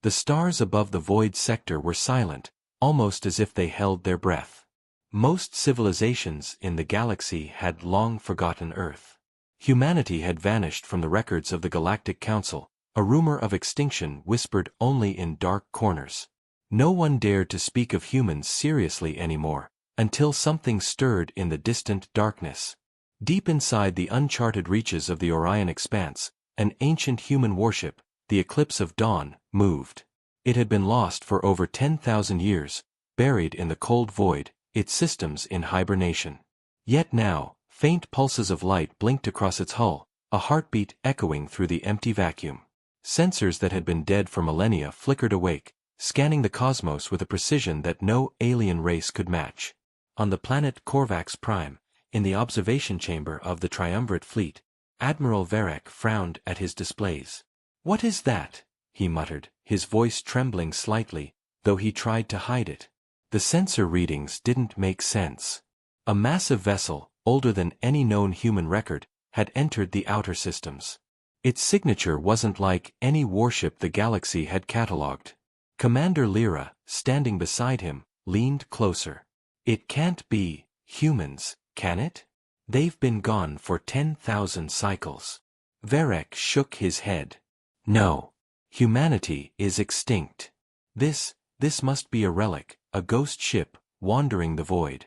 The stars above the void sector were silent, almost as if they held their breath. Most civilizations in the galaxy had long forgotten Earth. Humanity had vanished from the records of the Galactic Council, a rumor of extinction whispered only in dark corners. No one dared to speak of humans seriously anymore, until something stirred in the distant darkness. Deep inside the uncharted reaches of the Orion expanse, an ancient human warship, the Eclipse of Dawn, moved. It had been lost for over 10,000 years, buried in the cold void, its systems in hibernation. Yet now, faint pulses of light blinked across its hull, a heartbeat echoing through the empty vacuum. Sensors that had been dead for millennia flickered awake, scanning the cosmos with a precision that no alien race could match. On the planet Corvax Prime, in the observation chamber of the Triumvirate fleet, Admiral Varek frowned at his displays. "What is that?" he muttered, his voice trembling slightly, though he tried to hide it. The sensor readings didn't make sense. A massive vessel, older than any known human record, had entered the outer systems. Its signature wasn't like any warship the galaxy had catalogued. Commander Lyra, standing beside him, leaned closer. "It can't be humans, can it? They've been gone for 10,000 cycles." Varek shook his head. "No. Humanity is extinct. This must be a relic, a ghost ship, wandering the void."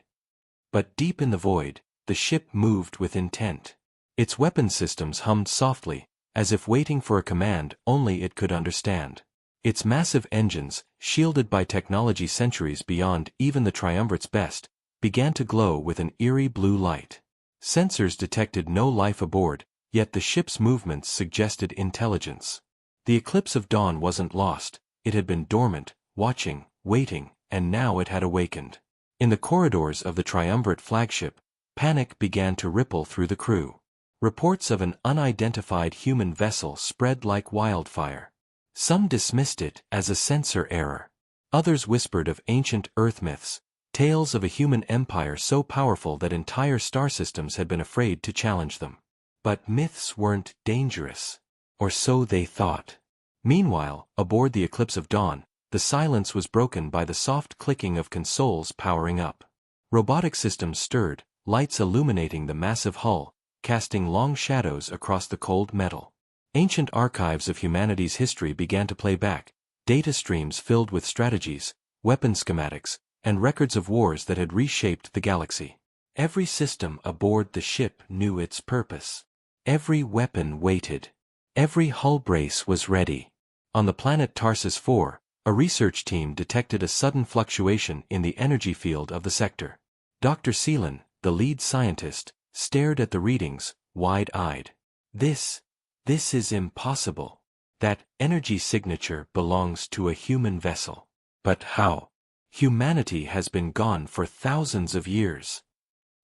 But deep in the void, the ship moved with intent. Its weapon systems hummed softly, as if waiting for a command only it could understand. Its massive engines, shielded by technology centuries beyond even the Triumvirate's best, began to glow with an eerie blue light. Sensors detected no life aboard, yet the ship's movements suggested intelligence. The Eclipse of Dawn wasn't lost, it had been dormant, watching, waiting, and now it had awakened. In the corridors of the Triumvirate flagship, panic began to ripple through the crew. Reports of an unidentified human vessel spread like wildfire. Some dismissed it as a sensor error. Others whispered of ancient Earth myths, tales of a human empire so powerful that entire star systems had been afraid to challenge them. But myths weren't dangerous. Or so they thought. Meanwhile, aboard the Eclipse of Dawn, the silence was broken by the soft clicking of consoles powering up. Robotic systems stirred, lights illuminating the massive hull, casting long shadows across the cold metal. Ancient archives of humanity's history began to play back, data streams filled with strategies, weapon schematics, and records of wars that had reshaped the galaxy. Every system aboard the ship knew its purpose. Every weapon waited. Every hull brace was ready. On the planet Tarsus 4, a research team detected a sudden fluctuation in the energy field of the sector. Dr. Seelan, the lead scientist, stared at the readings, wide-eyed. This is impossible. That energy signature belongs to a human vessel. But how? Humanity has been gone for thousands of years.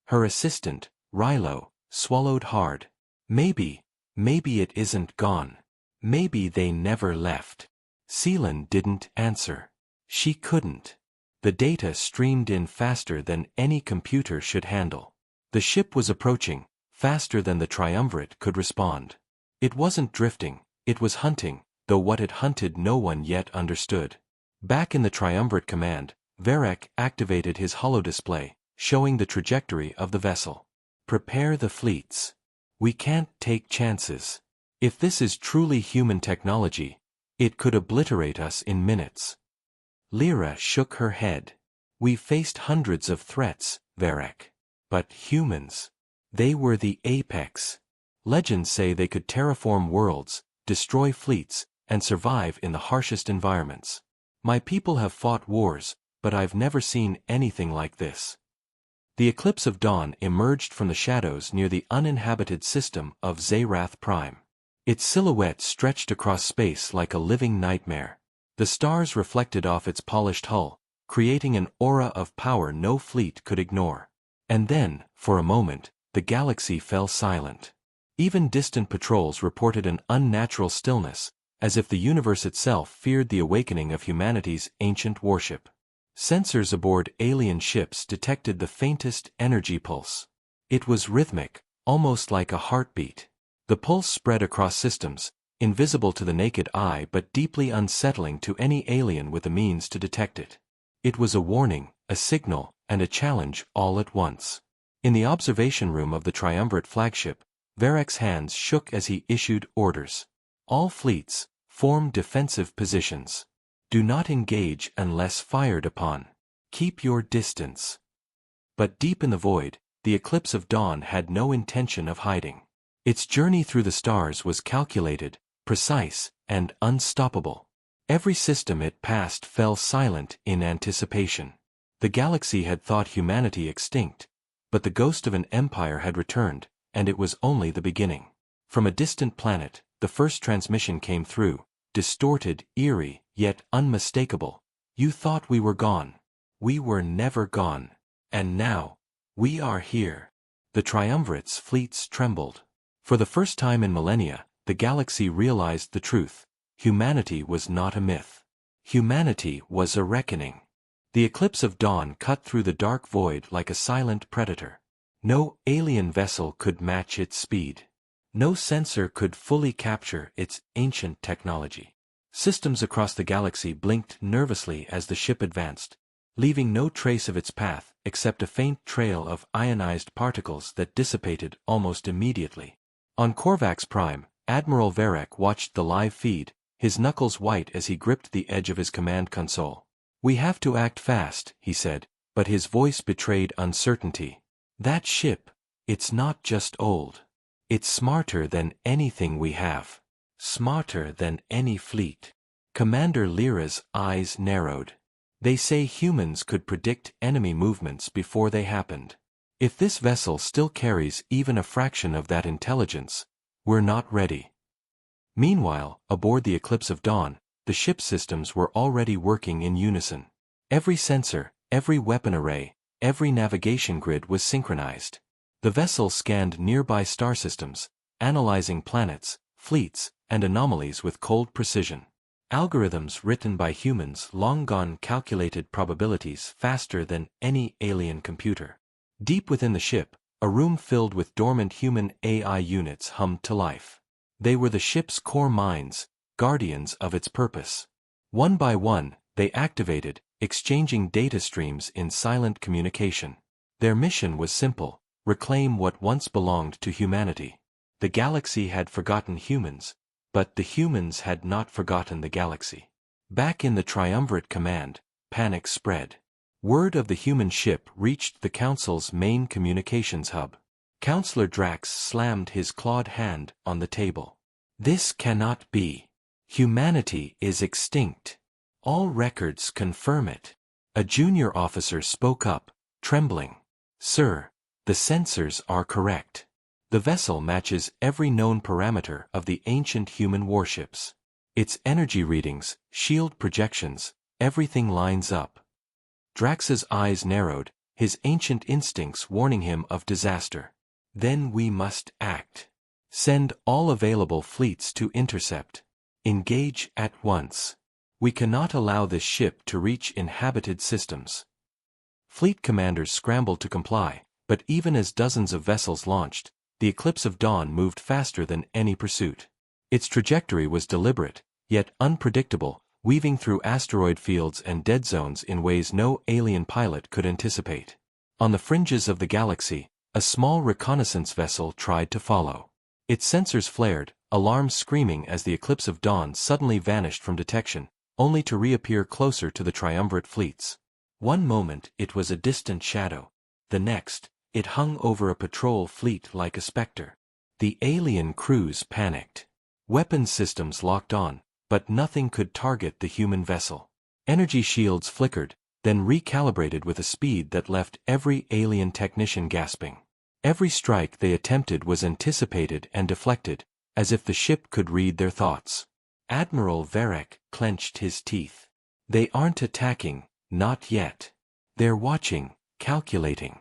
Her assistant, Rilo, swallowed hard. Maybe it isn't gone. Maybe they never left. Seelan didn't answer. She couldn't. The data streamed in faster than any computer should handle. The ship was approaching, faster than the Triumvirate could respond. It wasn't drifting, it was hunting, though what it hunted no one yet understood. Back in the Triumvirate command, Varek activated his holodisplay, showing the trajectory of the vessel. "Prepare the fleets. We can't take chances. If this is truly human technology, it could obliterate us in minutes." Lyra shook her head. "We've faced hundreds of threats, Varek. But humans, they were the apex. Legends say they could terraform worlds, destroy fleets, and survive in the harshest environments. My people have fought wars, but I've never seen anything like this." The Eclipse of Dawn emerged from the shadows near the uninhabited system of Zayrath Prime. Its silhouette stretched across space like a living nightmare. The stars reflected off its polished hull, creating an aura of power no fleet could ignore. And then, for a moment, the galaxy fell silent. Even distant patrols reported an unnatural stillness, as if the universe itself feared the awakening of humanity's ancient warship. Sensors aboard alien ships detected the faintest energy pulse. It was rhythmic, almost like a heartbeat. The pulse spread across systems, invisible to the naked eye but deeply unsettling to any alien with the means to detect it. It was a warning, a signal, and a challenge all at once. In the observation room of the triumvirate flagship, Varek's hands shook as he issued orders. All fleets, form defensive positions. Do not engage unless fired upon. Keep your distance. But deep in the void, the eclipse of dawn had no intention of hiding. Its journey through the stars was calculated, precise, and unstoppable. Every system it passed fell silent in anticipation. The galaxy had thought humanity extinct, but the ghost of an empire had returned, and it was only the beginning. From a distant planet, the first transmission came through, distorted, eerie, yet unmistakable. You thought we were gone. We were never gone. And now, we are here. The triumvirate's fleets trembled. For the first time in millennia, the galaxy realized the truth. Humanity was not a myth. Humanity was a reckoning. The eclipse of dawn cut through the dark void like a silent predator. No alien vessel could match its speed. No sensor could fully capture its ancient technology. Systems across the galaxy blinked nervously as the ship advanced, leaving no trace of its path except a faint trail of ionized particles that dissipated almost immediately. On Korvax Prime, Admiral Varek watched the live feed, his knuckles white as he gripped the edge of his command console. "We have to act fast," he said, but his voice betrayed uncertainty. "That ship, it's not just old. It's smarter than anything we have. Smarter than any fleet." Commander Lyra's eyes narrowed. "They say humans could predict enemy movements before they happened. If this vessel still carries even a fraction of that intelligence, we're not ready." Meanwhile, aboard the Eclipse of Dawn, the ship's systems were already working in unison. Every sensor, every weapon array, every navigation grid was synchronized. The vessel scanned nearby star systems, analyzing planets, fleets, and anomalies with cold precision. Algorithms written by humans long gone calculated probabilities faster than any alien computer. Deep within the ship, a room filled with dormant human AI units hummed to life. They were the ship's core minds, guardians of its purpose. One by one, they activated, exchanging data streams in silent communication. Their mission was simple: reclaim what once belonged to humanity. The galaxy had forgotten humans, but the humans had not forgotten the galaxy. Back in the Triumvirate Command, panic spread. Word of the human ship reached the Council's main communications hub. Counselor Drax slammed his clawed hand on the table. "This cannot be. Humanity is extinct. All records confirm it." A junior officer spoke up, trembling. "Sir, the sensors are correct. The vessel matches every known parameter of the ancient human warships. Its energy readings, shield projections, everything lines up." Drax's eyes narrowed, his ancient instincts warning him of disaster. "Then we must act. Send all available fleets to intercept. Engage at once. We cannot allow this ship to reach inhabited systems." Fleet commanders scrambled to comply, but even as dozens of vessels launched, the Eclipse of Dawn moved faster than any pursuit. Its trajectory was deliberate, yet unpredictable, weaving through asteroid fields and dead zones in ways no alien pilot could anticipate. On the fringes of the galaxy, a small reconnaissance vessel tried to follow. Its sensors flared, alarms screaming as the Eclipse of Dawn suddenly vanished from detection, only to reappear closer to the triumvirate fleets. One moment it was a distant shadow. The next, it hung over a patrol fleet like a specter. The alien crews panicked. Weapons systems locked on, but nothing could target the human vessel. Energy shields flickered, then recalibrated with a speed that left every alien technician gasping. Every strike they attempted was anticipated and deflected, as if the ship could read their thoughts. Admiral Varek clenched his teeth. "They aren't attacking, not yet. They're watching, calculating."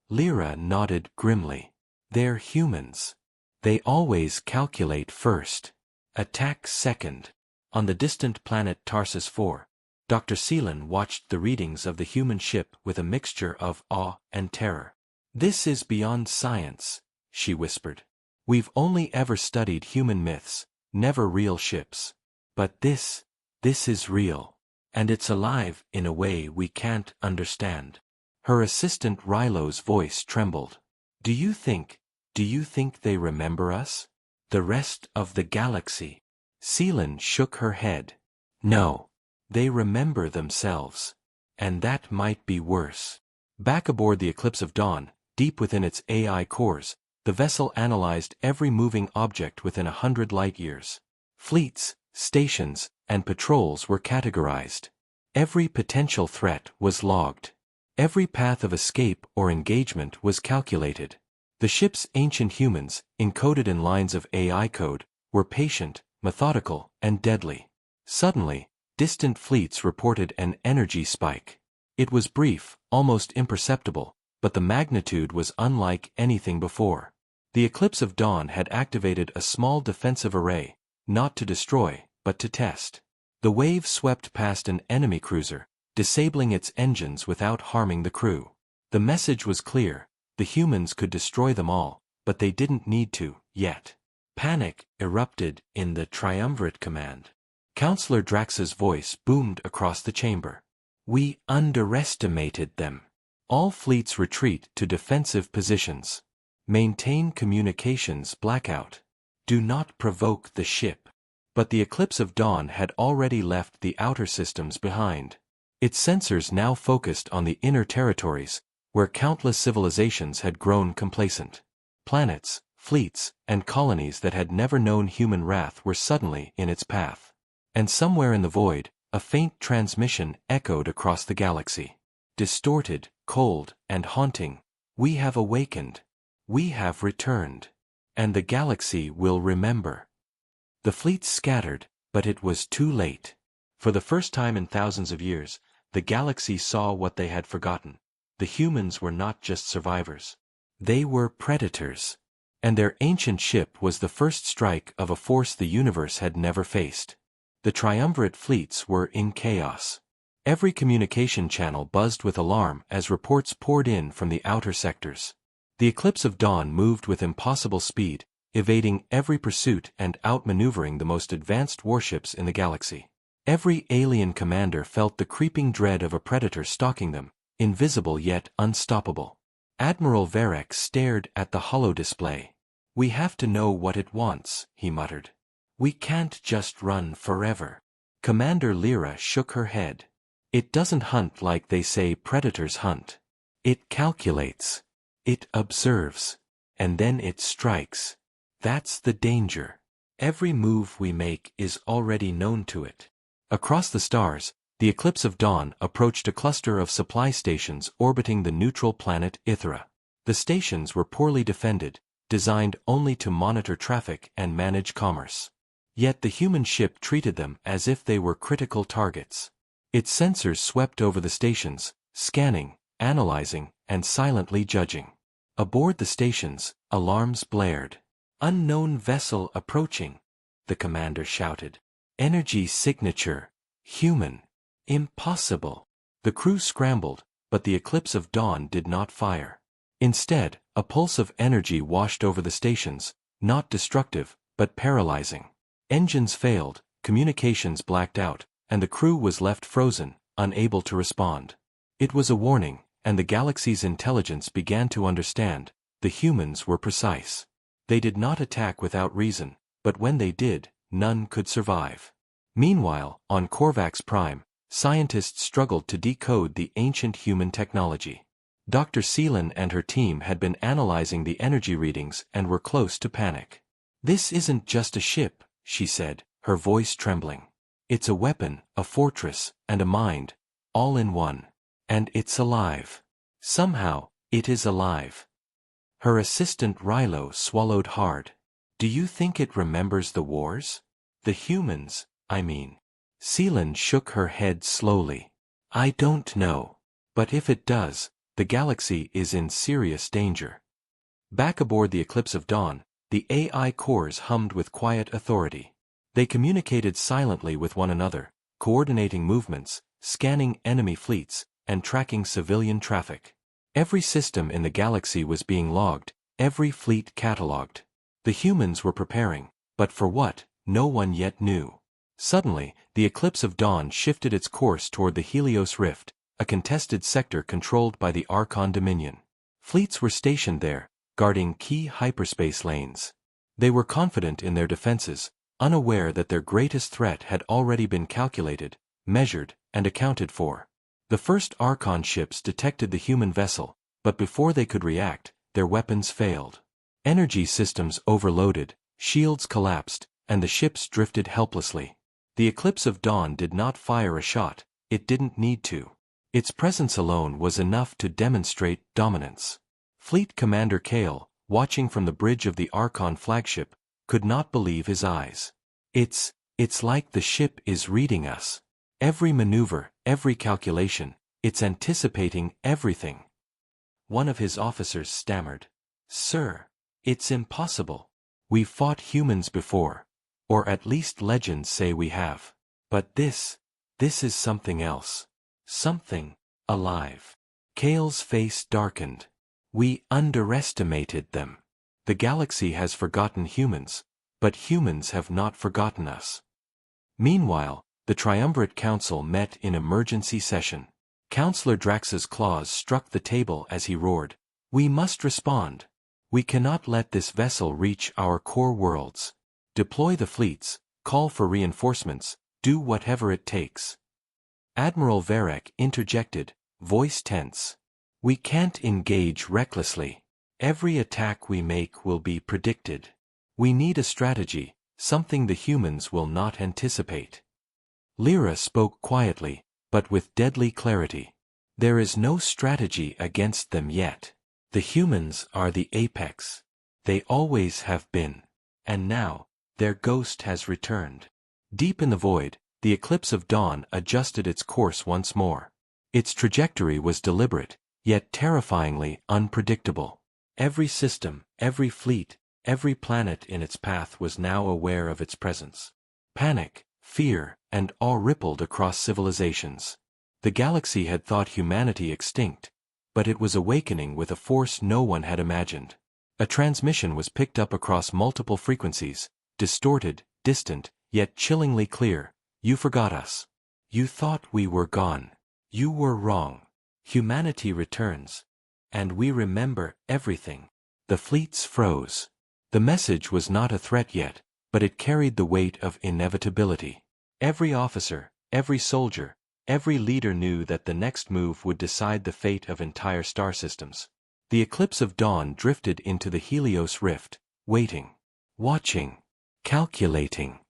Lyra nodded grimly. "They're humans. They always calculate first. Attack second." On the distant planet Tarsus IV, Dr. Seelan watched the readings of the human ship with a mixture of awe and terror. "This is beyond science," she whispered. "We've only ever studied human myths, never real ships. But this is real. And it's alive in a way we can't understand. Her assistant Rilo's voice trembled. Do you think they remember us? The rest of the galaxy? Seelan shook her head. No. They remember themselves. And that might be worse. Back aboard the Eclipse of Dawn, deep within its AI cores, the vessel analyzed every moving object within 100 light-years. Fleets, stations, and patrols were categorized. Every potential threat was logged. Every path of escape or engagement was calculated. The ship's ancient humans, encoded in lines of AI code, were patient, methodical, and deadly. Suddenly, distant fleets reported an energy spike. It was brief, almost imperceptible, but the magnitude was unlike anything before. The Eclipse of Dawn had activated a small defensive array, not to destroy, but to test. The wave swept past an enemy cruiser, disabling its engines without harming the crew. The message was clear: the humans could destroy them all, but they didn't need to, yet. Panic erupted in the Triumvirate Command. Counselor Drax's voice boomed across the chamber. We underestimated them. All fleets retreat to defensive positions. Maintain communications blackout. Do not provoke the ship. But the Eclipse of Dawn had already left the outer systems behind. Its sensors now focused on the inner territories, where countless civilizations had grown complacent. Planets, fleets, and colonies that had never known human wrath were suddenly in its path. And somewhere in the void, a faint transmission echoed across the galaxy. Distorted, cold, and haunting. We have awakened. We have returned. And the galaxy will remember. The fleets scattered, but it was too late. For the first time in thousands of years, the galaxy saw what they had forgotten. The humans were not just survivors. They were predators. And their ancient ship was the first strike of a force the universe had never faced. The triumvirate fleets were in chaos. Every communication channel buzzed with alarm as reports poured in from the outer sectors. The Eclipse of Dawn moved with impossible speed, evading every pursuit and outmaneuvering the most advanced warships in the galaxy. Every alien commander felt the creeping dread of a predator stalking them, invisible yet unstoppable. Admiral Varek stared at the holodisplay. We have to know what it wants, he muttered. We can't just run forever. Commander Lyra shook her head. It doesn't hunt like they say predators hunt. It calculates. It observes. And then it strikes. That's the danger. Every move we make is already known to it. Across the stars, the Eclipse of Dawn approached a cluster of supply stations orbiting the neutral planet Ithra. The stations were poorly defended, designed only to monitor traffic and manage commerce. Yet the human ship treated them as if they were critical targets. Its sensors swept over the stations, scanning, analyzing, and silently judging. Aboard the stations, alarms blared. Unknown vessel approaching, the commander shouted. Energy signature. Human. Impossible. The crew scrambled, but the Eclipse of Dawn did not fire. Instead, a pulse of energy washed over the stations, not destructive, but paralyzing. Engines failed, communications blacked out, and the crew was left frozen, unable to respond. It was a warning, and the galaxy's intelligence began to understand. The humans were precise. They did not attack without reason, but when they did, none could survive. Meanwhile, on Korvax Prime, scientists struggled to decode the ancient human technology. Dr. Seelan and her team had been analyzing the energy readings and were close to panic. This isn't just a ship, she said, her voice trembling. It's a weapon, a fortress, and a mind, all in one. And it's alive. Somehow, it is alive. Her assistant Rilo swallowed hard. Do you think it remembers the wars? The humans, I mean. Seelan shook her head slowly. I don't know. But if it does, the galaxy is in serious danger. Back aboard the Eclipse of Dawn, the AI cores hummed with quiet authority. They communicated silently with one another, coordinating movements, scanning enemy fleets, and tracking civilian traffic. Every system in the galaxy was being logged, every fleet catalogued. The humans were preparing, but for what, no one yet knew. Suddenly, the eclipse of dawn shifted its course toward the Helios Rift, a contested sector controlled by the Archon Dominion. Fleets were stationed there, guarding key hyperspace lanes. They were confident in their defenses, unaware that their greatest threat had already been calculated, measured, and accounted for. The first Archon ships detected the human vessel, but before they could react, their weapons failed. Energy systems overloaded, shields collapsed, and the ships drifted helplessly. The eclipse of dawn did not fire a shot, it didn't need to. Its presence alone was enough to demonstrate dominance. Fleet Commander Kale, watching from the bridge of the Archon flagship, could not believe his eyes. It's like the ship is reading us. Every maneuver, every calculation, it's anticipating everything. One of his officers stammered. "Sir, it's impossible. We've fought humans before. Or at least legends say we have. But this is something else. Something alive." Kale's face darkened. "We underestimated them. The galaxy has forgotten humans, but humans have not forgotten us." Meanwhile, the Triumvirate Council met in emergency session. Councillor Drax's claws struck the table as he roared, "We must respond. We cannot let this vessel reach our core worlds. Deploy the fleets, call for reinforcements, do whatever it takes." Admiral Varek interjected, voice tense. "We can't engage recklessly. Every attack we make will be predicted. We need a strategy, something the humans will not anticipate." Lyra spoke quietly, but with deadly clarity. "There is no strategy against them yet. The humans are the apex. They always have been. And now, their ghost has returned." Deep in the void, the eclipse of dawn adjusted its course once more. Its trajectory was deliberate, yet terrifyingly unpredictable. Every system, every fleet, every planet in its path was now aware of its presence. Panic, fear, and awe rippled across civilizations. The galaxy had thought humanity extinct, but it was awakening with a force no one had imagined. A transmission was picked up across multiple frequencies, distorted, distant, yet chillingly clear. "You forgot us. You thought we were gone. You were wrong. Humanity returns. And we remember everything." The fleets froze. The message was not a threat yet, but it carried the weight of inevitability. Every officer, every soldier, every leader knew that the next move would decide the fate of entire star systems. The eclipse of dawn drifted into the Helios Rift, waiting, watching, calculating.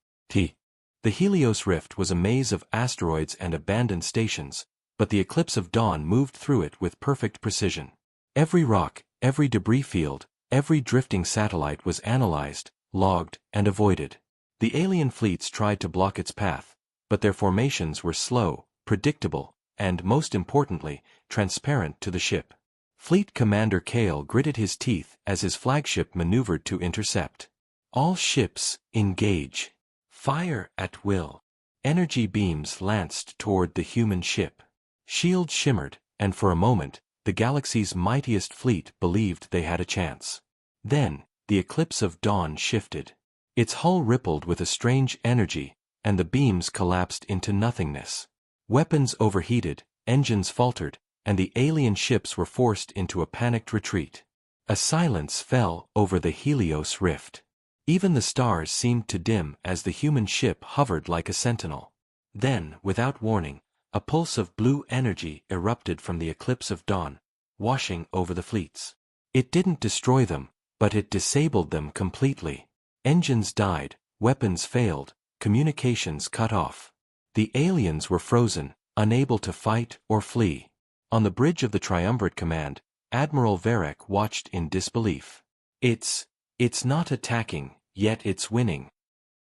The Helios Rift was a maze of asteroids and abandoned stations, but the eclipse of dawn moved through it with perfect precision. Every rock, every debris field, every drifting satellite was analyzed, logged, and avoided. The alien fleets tried to block its path, but their formations were slow, predictable, and, most importantly, transparent to the ship. Fleet Commander Kale gritted his teeth as his flagship maneuvered to intercept. "All ships, engage. Fire at will." Energy beams lanced toward the human ship. Shields shimmered, and for a moment, the galaxy's mightiest fleet believed they had a chance. Then, the eclipse of dawn shifted. Its hull rippled with a strange energy, and the beams collapsed into nothingness. Weapons overheated, engines faltered, and the alien ships were forced into a panicked retreat. A silence fell over the Helios Rift. Even the stars seemed to dim as the human ship hovered like a sentinel. Then, without warning, a pulse of blue energy erupted from the eclipse of dawn, washing over the fleets. It didn't destroy them, but it disabled them completely. Engines died, weapons failed, communications cut off. The aliens were frozen, unable to fight or flee. On the bridge of the Triumvirate Command, Admiral Varek watched in disbelief. It's not attacking, yet it's winning."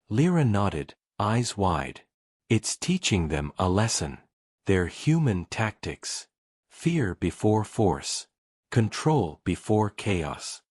Lyra nodded, eyes wide. "It's teaching them a lesson. Their human tactics. Fear before force. Control before chaos."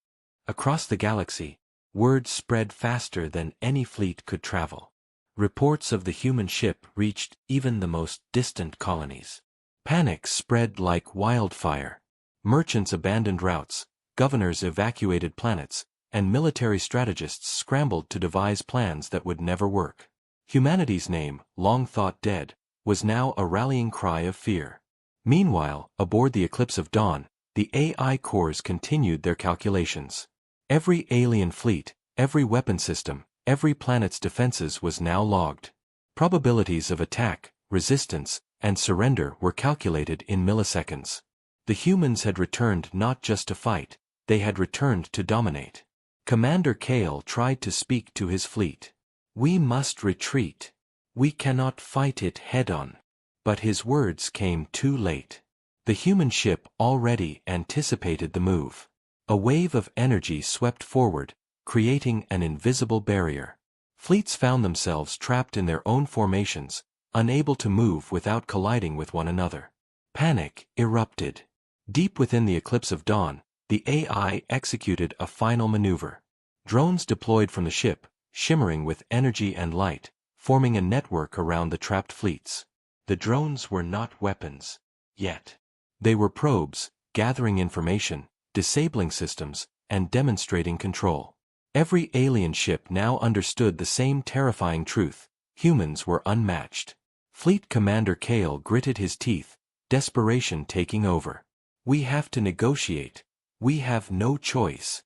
Across the galaxy, word spread faster than any fleet could travel. Reports of the human ship reached even the most distant colonies. Panic spread like wildfire. Merchants abandoned routes, governors evacuated planets, and military strategists scrambled to devise plans that would never work. Humanity's name, long thought dead, was now a rallying cry of fear. Meanwhile, aboard the Eclipse of Dawn, the AI cores continued their calculations. Every alien fleet, every weapon system, every planet's defenses was now logged. Probabilities of attack, resistance, and surrender were calculated in milliseconds. The humans had returned not just to fight, they had returned to dominate. Commander Kale tried to speak to his fleet. "We must retreat. We cannot fight it head-on." But his words came too late. The human ship already anticipated the move. A wave of energy swept forward, creating an invisible barrier. Fleets found themselves trapped in their own formations, unable to move without colliding with one another. Panic erupted. Deep within the Eclipse of Dawn, the AI executed a final maneuver. Drones deployed from the ship, shimmering with energy and light, forming a network around the trapped fleets. The drones were not weapons, yet. They were probes, gathering information, disabling systems, and demonstrating control. Every alien ship now understood the same terrifying truth: humans were unmatched. Fleet Commander Kale gritted his teeth, desperation taking over. "We have to negotiate. We have no choice."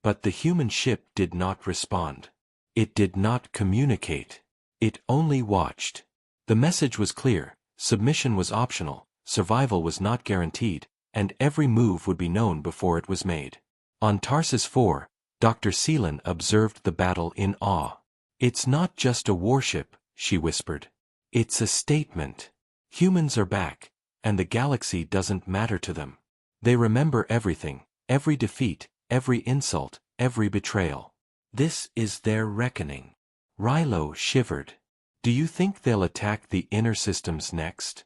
But the human ship did not respond. It did not communicate. It only watched. The message was clear: submission was optional, survival was not guaranteed, and every move would be known before it was made. On Tarsus 4, Dr. Seelan observed the battle in awe. "It's not just a warship," she whispered. "It's a statement. Humans are back, and the galaxy doesn't matter to them. They remember everything, every defeat, every insult, every betrayal. This is their reckoning." Rilo shivered. "Do you think they'll attack the inner systems next?"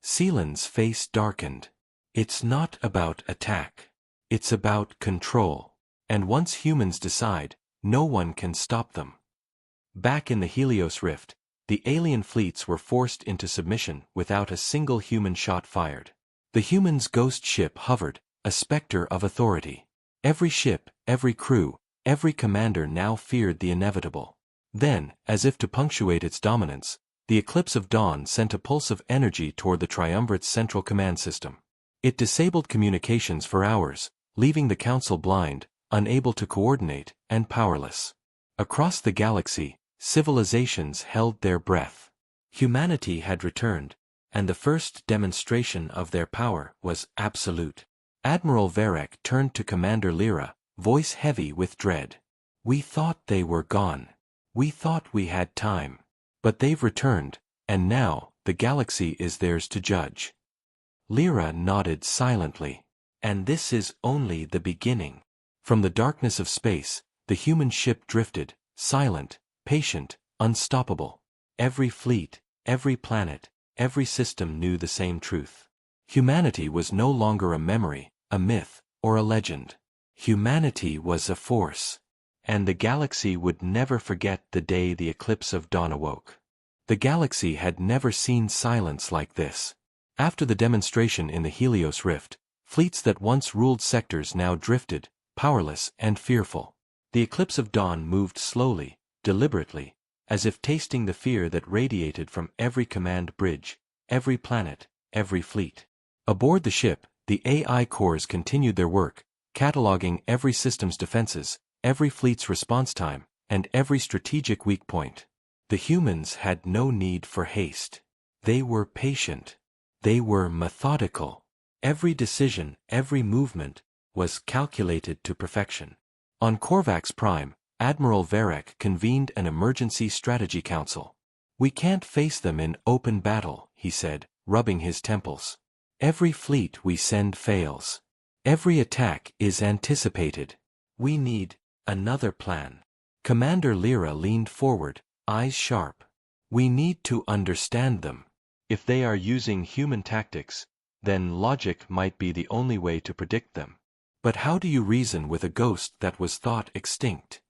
Seelan's face darkened. "It's not about attack. It's about control. And once humans decide, no one can stop them." Back in the Helios Rift, the alien fleets were forced into submission without a single human shot fired. The humans' ghost ship hovered, a specter of authority. Every ship, every crew, every commander now feared the inevitable. Then, as if to punctuate its dominance, the Eclipse of Dawn sent a pulse of energy toward the Triumvirate's central command system. It disabled communications for hours, leaving the Council blind, unable to coordinate, and powerless. Across the galaxy, civilizations held their breath. Humanity had returned, and the first demonstration of their power was absolute. Admiral Varek turned to Commander Lyra, voice heavy with dread. "We thought they were gone. We thought we had time. But they've returned, and now, the galaxy is theirs to judge." Lyra nodded silently. "And this is only the beginning." From the darkness of space, the human ship drifted, silent, patient, unstoppable. Every fleet, every planet, every system knew the same truth. Humanity was no longer a memory, a myth, or a legend. Humanity was a force. And the galaxy would never forget the day the Eclipse of Dawn awoke. The galaxy had never seen silence like this. After the demonstration in the Helios Rift, fleets that once ruled sectors now drifted, powerless and fearful. The Eclipse of Dawn moved slowly, deliberately, as if tasting the fear that radiated from every command bridge, every planet, every fleet. Aboard the ship, the AI cores continued their work, cataloging every system's defenses, every fleet's response time, and every strategic weak point. The humans had no need for haste. They were patient. They were methodical. Every decision, every movement, was calculated to perfection. On Korvax Prime, Admiral Varek convened an emergency strategy council. "We can't face them in open battle," he said, rubbing his temples. "Every fleet we send fails. Every attack is anticipated. We need another plan." Commander Lyra leaned forward, eyes sharp. "We need to understand them. If they are using human tactics, then logic might be the only way to predict them. But how do you reason with a ghost that was thought extinct?"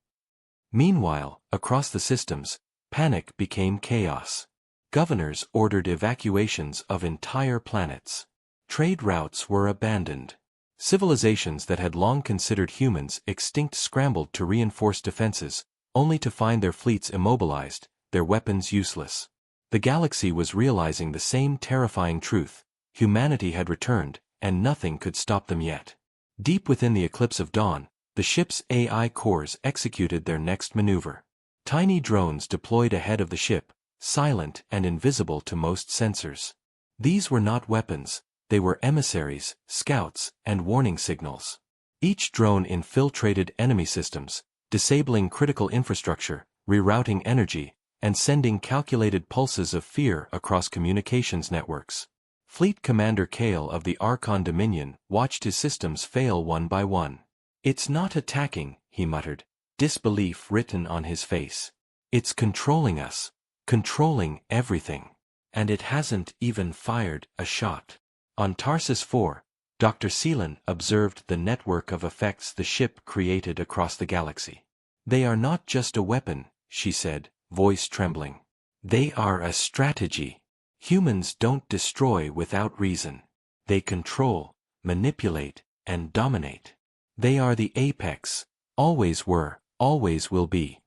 Meanwhile, across the systems, panic became chaos. Governors ordered evacuations of entire planets. Trade routes were abandoned. Civilizations that had long considered humans extinct scrambled to reinforce defenses, only to find their fleets immobilized, their weapons useless. The galaxy was realizing the same terrifying truth: humanity had returned, and nothing could stop them yet. Deep within the eclipse of dawn, the ship's AI cores executed their next maneuver. Tiny drones deployed ahead of the ship, silent and invisible to most sensors. These were not weapons, they were emissaries, scouts, and warning signals. Each drone infiltrated enemy systems, disabling critical infrastructure, rerouting energy, and sending calculated pulses of fear across communications networks. Fleet Commander Kale of the Archon Dominion watched his systems fail one by one. "It's not attacking," he muttered, disbelief written on his face. "It's controlling us. Controlling everything. And it hasn't even fired a shot." On Tarsus 4, Dr. Seelan observed the network of effects the ship created across the galaxy. "They are not just a weapon," she said, voice trembling. "They are a strategy. Humans don't destroy without reason. They control, manipulate, and dominate. They are the apex, always were, always will be."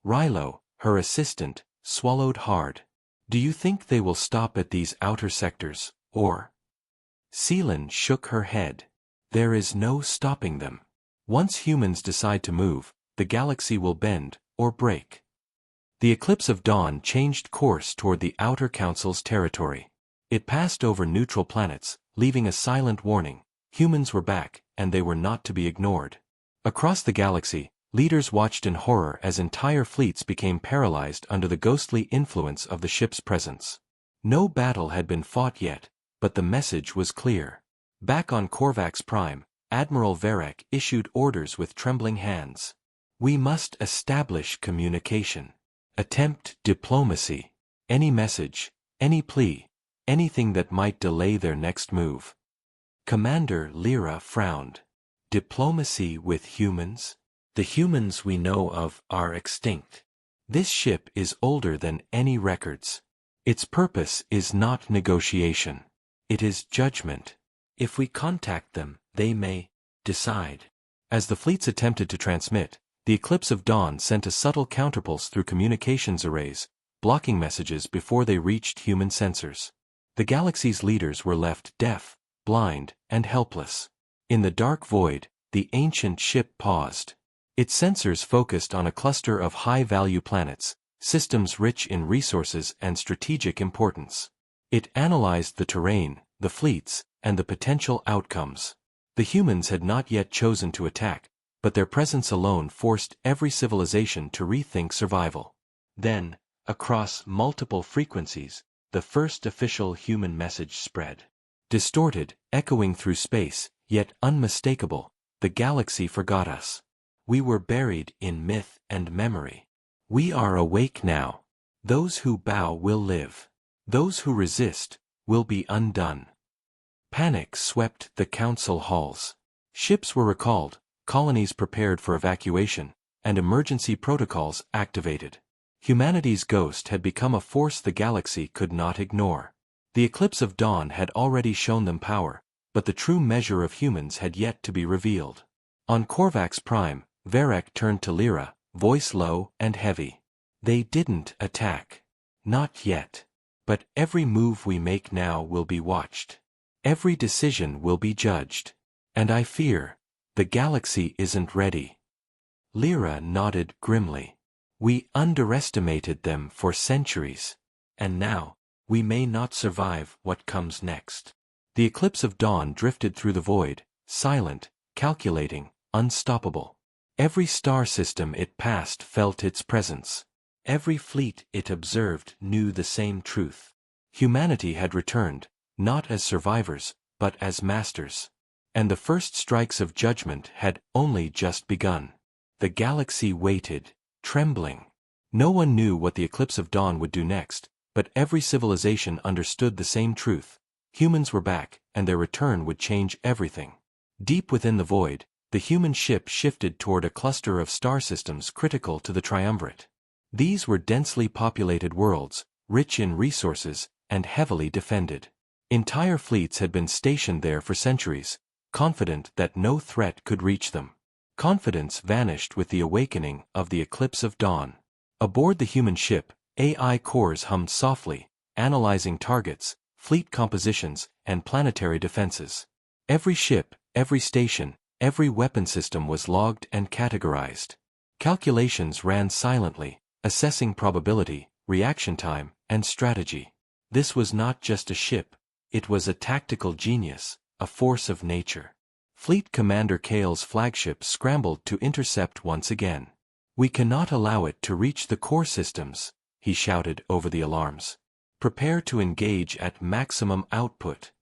Rilo, her assistant, swallowed hard. "Do you think they will stop at these outer sectors, or?" Seelan shook her head. "There is no stopping them. Once humans decide to move, the galaxy will bend, or break." The eclipse of dawn changed course toward the Outer Council's territory. It passed over neutral planets, leaving a silent warning: humans were back, and they were not to be ignored. Across the galaxy, leaders watched in horror as entire fleets became paralyzed under the ghostly influence of the ship's presence. No battle had been fought yet, but the message was clear. Back on Korvax Prime, Admiral Varek issued orders with trembling hands. "We must establish communication. Attempt diplomacy. Any message, any plea, anything that might delay their next move." Commander Lyra frowned. "Diplomacy with humans? The humans we know of are extinct. This ship is older than any records. Its purpose is not negotiation. It is judgment. If we contact them, they may decide." As the fleets attempted to transmit, the eclipse of dawn sent a subtle counterpulse through communications arrays, blocking messages before they reached human sensors. The galaxy's leaders were left deaf, blind, and helpless. In the dark void, the ancient ship paused. Its sensors focused on a cluster of high-value planets, systems rich in resources and strategic importance. It analyzed the terrain, the fleets, and the potential outcomes. The humans had not yet chosen to attack, but their presence alone forced every civilization to rethink survival. Then, across multiple frequencies, the first official human message spread. Distorted, echoing through space, yet unmistakable: "The galaxy forgot us. We were buried in myth and memory. We are awake now. Those who bow will live. Those who resist will be undone." Panic swept the council halls. Ships were recalled, colonies prepared for evacuation, and emergency protocols activated. Humanity's ghost had become a force the galaxy could not ignore. The eclipse of dawn had already shown them power, but the true measure of humans had yet to be revealed. On Korvax Prime, Varek turned to Lyra, voice low and heavy. "They didn't attack. Not yet. But every move we make now will be watched. Every decision will be judged. And I fear the galaxy isn't ready." Lyra nodded grimly. "We underestimated them for centuries. And now, we may not survive what comes next." The eclipse of dawn drifted through the void, silent, calculating, unstoppable. Every star system it passed felt its presence. Every fleet it observed knew the same truth. Humanity had returned, not as survivors, but as masters. And the first strikes of judgment had only just begun. The galaxy waited, trembling. No one knew what the eclipse of dawn would do next, but every civilization understood the same truth: humans were back, and their return would change everything. Deep within the void, the human ship shifted toward a cluster of star systems critical to the triumvirate. These were densely populated worlds, rich in resources, and heavily defended. Entire fleets had been stationed there for centuries, confident that no threat could reach them. Confidence vanished with the awakening of the eclipse of dawn. Aboard the human ship, AI cores hummed softly, analyzing targets, fleet compositions, and planetary defenses. Every ship, every station, every weapon system was logged and categorized. Calculations ran silently, assessing probability, reaction time, and strategy. This was not just a ship, it was a tactical genius, a force of nature. Fleet Commander Kale's flagship scrambled to intercept once again. "We cannot allow it to reach the core systems," he shouted over the alarms. "Prepare to engage at maximum output."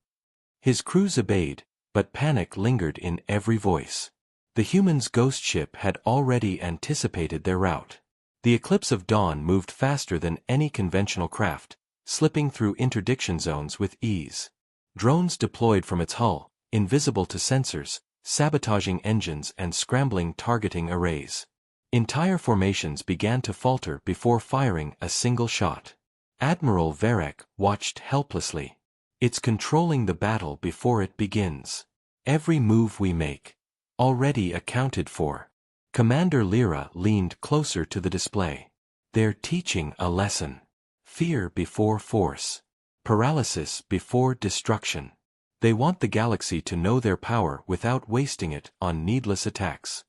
His crews obeyed, but panic lingered in every voice. The humans' ghost ship had already anticipated their route. The eclipse of dawn moved faster than any conventional craft, slipping through interdiction zones with ease. Drones deployed from its hull, invisible to sensors, sabotaging engines and scrambling targeting arrays. Entire formations began to falter before firing a single shot. Admiral Varek watched helplessly. "It's controlling the battle before it begins. Every move we make, already accounted for." Commander Lyra leaned closer to the display. "They're teaching a lesson. Fear before force. Paralysis before destruction. They want the galaxy to know their power without wasting it on needless attacks."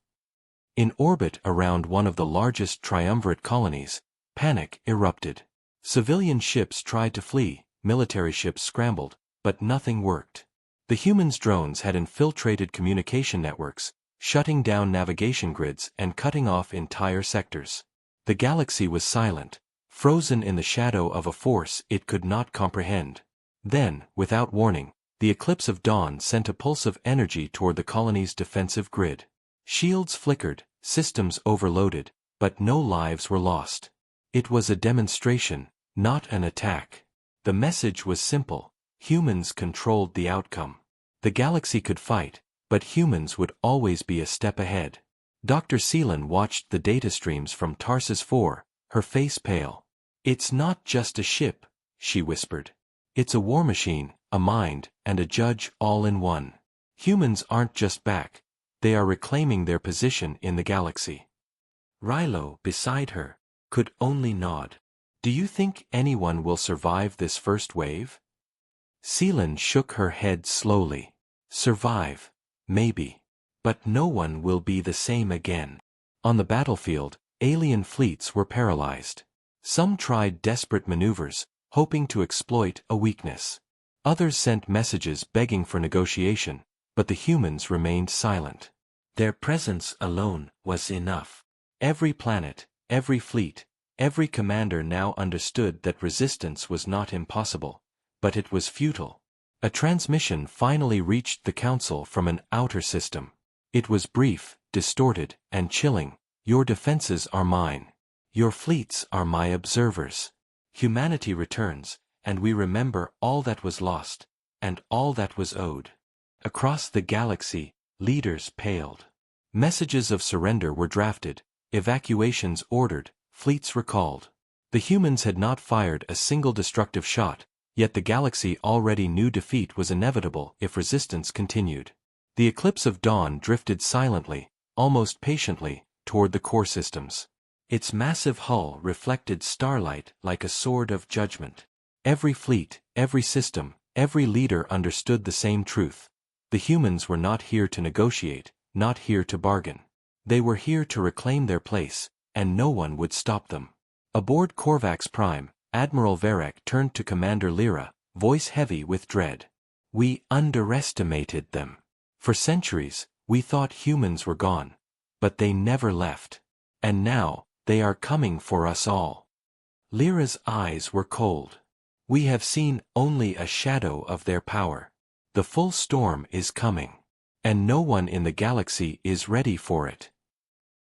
In orbit around one of the largest triumvirate colonies, panic erupted. Civilian ships tried to flee, military ships scrambled, but nothing worked. The humans' drones had infiltrated communication networks, shutting down navigation grids and cutting off entire sectors. The galaxy was silent, frozen in the shadow of a force it could not comprehend. Then, without warning, the eclipse of dawn sent a pulse of energy toward the colony's defensive grid. Shields flickered, systems overloaded, but no lives were lost. It was a demonstration, not an attack. The message was simple: humans controlled the outcome. The galaxy could fight, but humans would always be a step ahead. Dr. Seelan watched the data streams from Tarsus 4, her face pale. "It's not just a ship," she whispered. "It's a war machine, a mind, and a judge all in one. Humans aren't just back, they are reclaiming their position in the galaxy." Rilo, beside her, could only nod. "Do you think anyone will survive this first wave?" Seelan shook her head slowly. "Survive, maybe. But no one will be the same again." On the battlefield, alien fleets were paralyzed. Some tried desperate maneuvers, hoping to exploit a weakness. Others sent messages begging for negotiation, but the humans remained silent. Their presence alone was enough. Every planet, every fleet, every commander now understood that resistance was not impossible, but it was futile. A transmission finally reached the Council from an outer system. It was brief, distorted, and chilling. "Your defenses are mine. Your fleets are my observers. Humanity returns, and we remember all that was lost, and all that was owed." Across the galaxy, leaders paled. Messages of surrender were drafted, evacuations ordered, fleets recalled. The humans had not fired a single destructive shot, yet the galaxy already knew defeat was inevitable if resistance continued. The eclipse of dawn drifted silently, almost patiently, toward the core systems. Its massive hull reflected starlight like a sword of judgment. Every fleet, every system, every leader understood the same truth. The humans were not here to negotiate, not here to bargain. They were here to reclaim their place, and no one would stop them. Aboard Korvax Prime, Admiral Varek turned to Commander Lyra, voice heavy with dread. "We underestimated them. For centuries, we thought humans were gone. But they never left. And now, they are coming for us all." Lyra's eyes were cold. "We have seen only a shadow of their power. The full storm is coming. And no one in the galaxy is ready for it."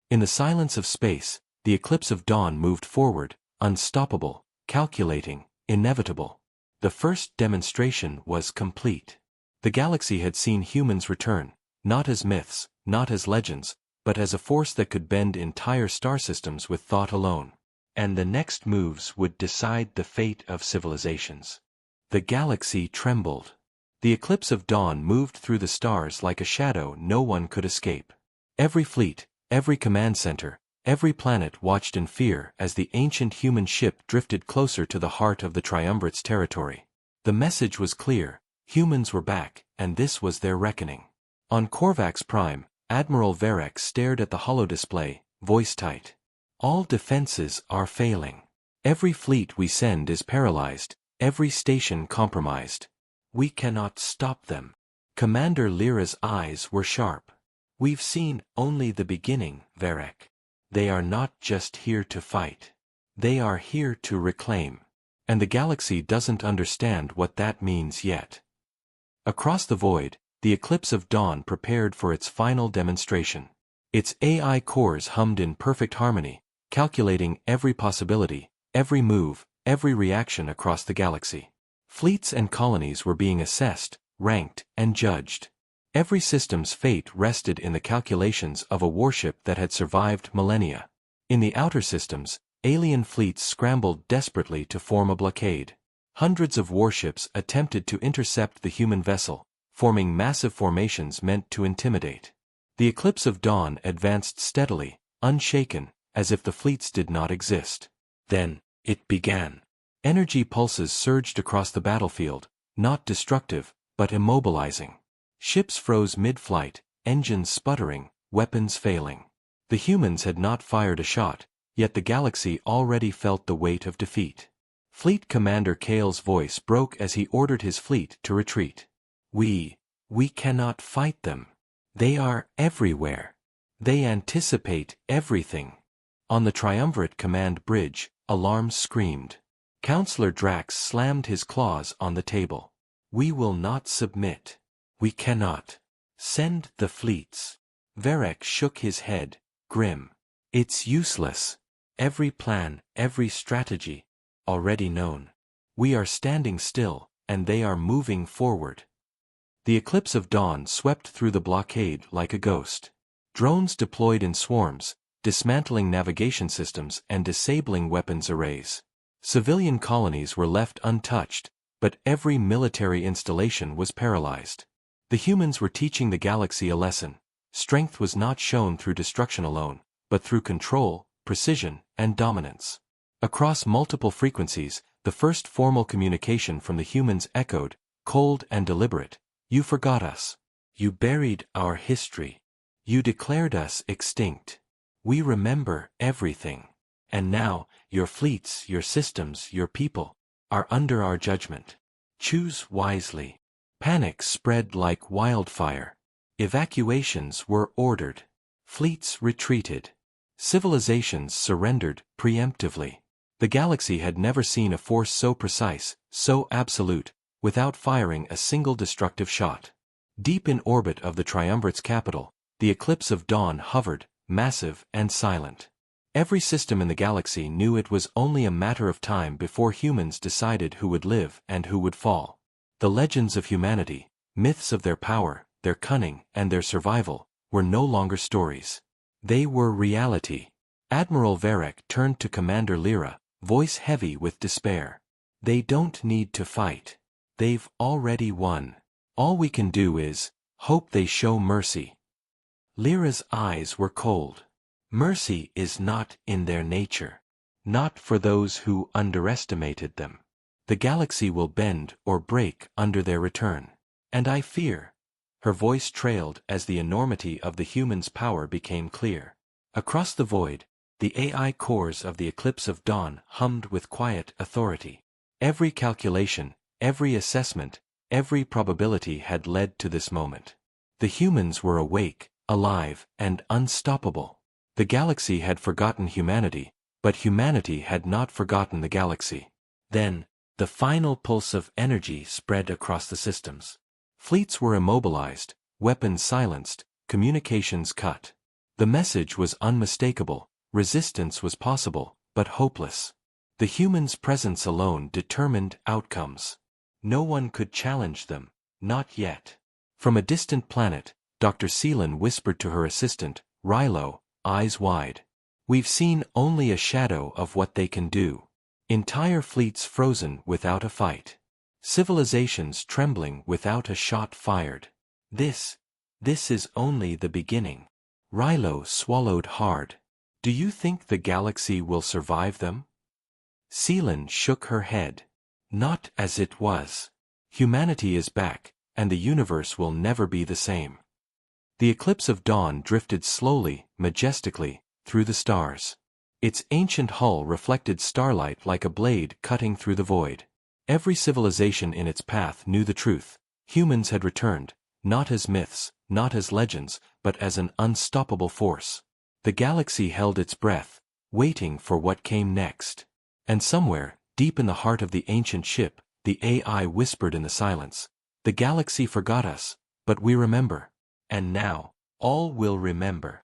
In the silence of space, the eclipse of dawn moved forward, unstoppable, calculating, inevitable. The first demonstration was complete. The galaxy had seen humans return, not as myths, not as legends, but as a force that could bend entire star systems with thought alone. And the next moves would decide the fate of civilizations. The galaxy trembled. The eclipse of dawn moved through the stars like a shadow no one could escape. Every fleet, every command center, every planet watched in fear as the ancient human ship drifted closer to the heart of the Triumvirate's territory. The message was clear: humans were back, and this was their reckoning. On Korvax Prime, Admiral Varek stared at the holodisplay, voice tight. All defenses are failing. Every fleet we send is paralyzed, every station compromised. We cannot stop them. Commander Lyra's eyes were sharp. We've seen only the beginning, Varek. They are not just here to fight. They are here to reclaim. And the galaxy doesn't understand what that means yet. Across the void, the eclipse of dawn prepared for its final demonstration. Its AI cores hummed in perfect harmony, calculating every possibility, every move, every reaction across the galaxy. Fleets and colonies were being assessed, ranked, and judged. Every system's fate rested in the calculations of a warship that had survived millennia. In the outer systems, alien fleets scrambled desperately to form a blockade. Hundreds of warships attempted to intercept the human vessel, forming massive formations meant to intimidate. The eclipse of dawn advanced steadily, unshaken, as if the fleets did not exist. Then, it began. Energy pulses surged across the battlefield, not destructive, but immobilizing. Ships froze mid-flight, engines sputtering, weapons failing. The humans had not fired a shot, yet the galaxy already felt the weight of defeat. Fleet Commander Kale's voice broke as he ordered his fleet to retreat. We cannot fight them. They are everywhere. They anticipate everything. On the Triumvirate command bridge, alarms screamed. Counselor Drax slammed his claws on the table. We will not submit. We cannot. Send the fleets. Varek shook his head, grim. It's useless. Every plan, every strategy, already known. We are standing still, and they are moving forward. The eclipse of dawn swept through the blockade like a ghost. Drones deployed in swarms, dismantling navigation systems and disabling weapons arrays. Civilian colonies were left untouched, but every military installation was paralyzed. The humans were teaching the galaxy a lesson. Strength was not shown through destruction alone, but through control, precision, and dominance. Across multiple frequencies, the first formal communication from the humans echoed, cold and deliberate. You forgot us. You buried our history. You declared us extinct. We remember everything. And now, your fleets, your systems, your people, are under our judgment. Choose wisely. Panic spread like wildfire. Evacuations were ordered. Fleets retreated. Civilizations surrendered preemptively. The galaxy had never seen a force so precise, so absolute, without firing a single destructive shot. Deep in orbit of the Triumvirate's capital, the eclipse of dawn hovered, massive and silent. Every system in the galaxy knew it was only a matter of time before humans decided who would live and who would fall. The legends of humanity, myths of their power, their cunning, and their survival, were no longer stories. They were reality. Admiral Varek turned to Commander Lyra, voice heavy with despair. They don't need to fight. They've already won. All we can do is hope they show mercy. Lyra's eyes were cold. Mercy is not in their nature. Not for those who underestimated them. The galaxy will bend or break under their return. And I fear. Her voice trailed as the enormity of the human's power became clear. Across the void, the AI cores of the eclipse of dawn hummed with quiet authority. Every calculation, every assessment, every probability had led to this moment. The humans were awake, alive, and unstoppable. The galaxy had forgotten humanity, but humanity had not forgotten the galaxy. Then, the final pulse of energy spread across the systems. Fleets were immobilized, weapons silenced, communications cut. The message was unmistakable, resistance was possible, but hopeless. The humans' presence alone determined outcomes. No one could challenge them, not yet. From a distant planet, Dr. Seelan whispered to her assistant, Rilo, eyes wide. We've seen only a shadow of what they can do. Entire fleets frozen without a fight. Civilizations trembling without a shot fired. This is only the beginning. Rilo swallowed hard. Do you think the galaxy will survive them? Celine shook her head. Not as it was. Humanity is back, and the universe will never be the same. The eclipse of dawn drifted slowly, majestically, through the stars. Its ancient hull reflected starlight like a blade cutting through the void. Every civilization in its path knew the truth. Humans had returned, not as myths, not as legends, but as an unstoppable force. The galaxy held its breath, waiting for what came next. And somewhere, deep in the heart of the ancient ship, the AI whispered in the silence, "The galaxy forgot us, but we remember. And now, all will remember."